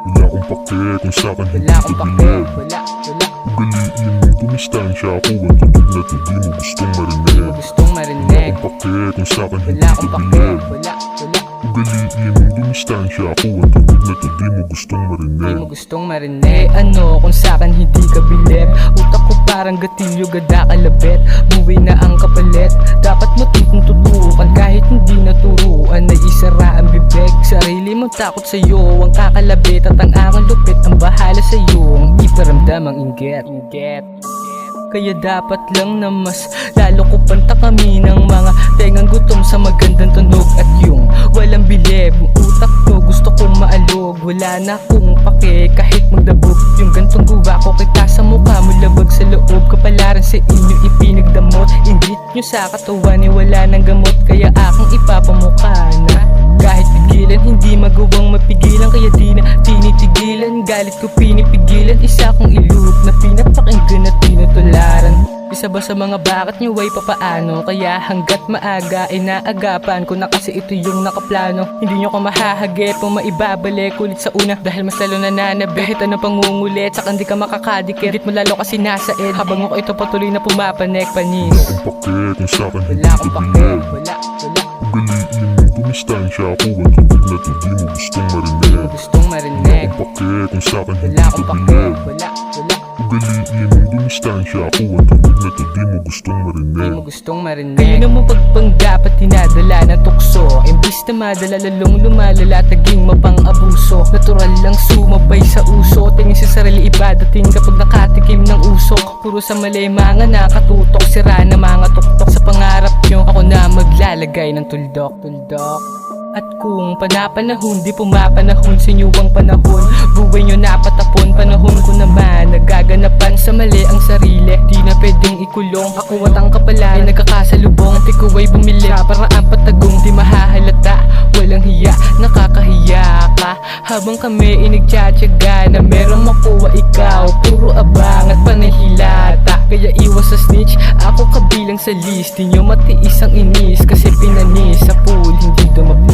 Wala akong pake kung sa'kin hindi Wala ka akong pake, bilib. wala Ugaliin mo dumistansya ako ang tugtog na to di mo gustong marinig. gustong Wala marinig. akong pake kung sa'kin hindi Wala ka akong pake, bilib. wala Ugaliin mo dumistansya ako ang tugtog na to di mo gustong Di marinig. mo gustong marinig. Ano kung sa'kin hindi ka bilib? Utak ko parang gatilyo gada kalabit. Buwi na ang kapalit. Dapat mo titong tutukan kahit hindi naturuan. Na isara ang bibig. Sarili mo takot sa'yo ang kakalabit. At ang aking lupit ang bahala sa'yo. Ang iparamdam ang inggit. Kaya dapat lang na mas lalo ko panta kami ng mga tengang gutom sa magandang tunog. At yung walang bilib, utak ko gusto kong maalog. Wala na akong pake kahit magdabog. Yung gantong guwa ko kita sa mukha mo, labag sa loob. Kapalaran sa inyo ipinagdamot. Ingit nyo sa katawan ni wala ng gamot. Kaya aking ipapamukha na kahit pigilan hindi magawang mapigilan. Kaya di na tinitigilan, galit ko pinipigilan. Isa kong ilup na pinapakinggan at tinutularan. Isa ba sa mga bakit nyo ay papaano? Kaya hanggat maaga ay naagapan ko na kasi ito yung nakaplano. Hindi nyo ko mahahagip o maibabalik ulit sa una dahil mas lalo nananabit. Kahit ano pangungulit, saka hindi ka makakadikit. Higit mo lalo kasi nasa ed habang ako ito patuloy na pumapanek panis. Wala akong pake kung sa'kin hindi Wala ka akong pake, bilib. wala Ugaliin mo dumistansya ako ang tugtog na to di mo gustong marinig. gustong Wala marinig. akong pake kung sa'kin hindi Wala ka akong pake, bilib. wala Ugaliin mo dumistansya ako ang tugtog na to di mo gustong Di marinig. mo gustong marinig. Kayo na mo pagpanggap at tinadala ng tukso. Imbis na madala lalong lumalala, taging mapang-abuso. Natural lang sumabay sa uso. Tingin sa sarili iba dating kapag nakatikim ng usok. Puro sa mali mga nakatutok. Sira na mga tuktok sa pangarap nyo. Ako na maglalagay ng tuldok. At kung panapanahon, di pumapanahon sa inyo ang panahon. Buhay nyo napatapon, panahon ko naman nagaganapan sa mali ang sarili. Di na pwedeng ikulong, ako at ang kapalan ay nagkakasalubong. At ikaw ay bumili sa paraan patagong di mahahalata. Walang hiya, nakakahiya ka. Habang kami inagtsatsaga na merong makuha ikaw. Puro abang at panahilata. Kaya iwas sa snitch, ako kabilang sa list. Di nyo matiis ang inis kasi pinanis sa pool, hindi dumapit.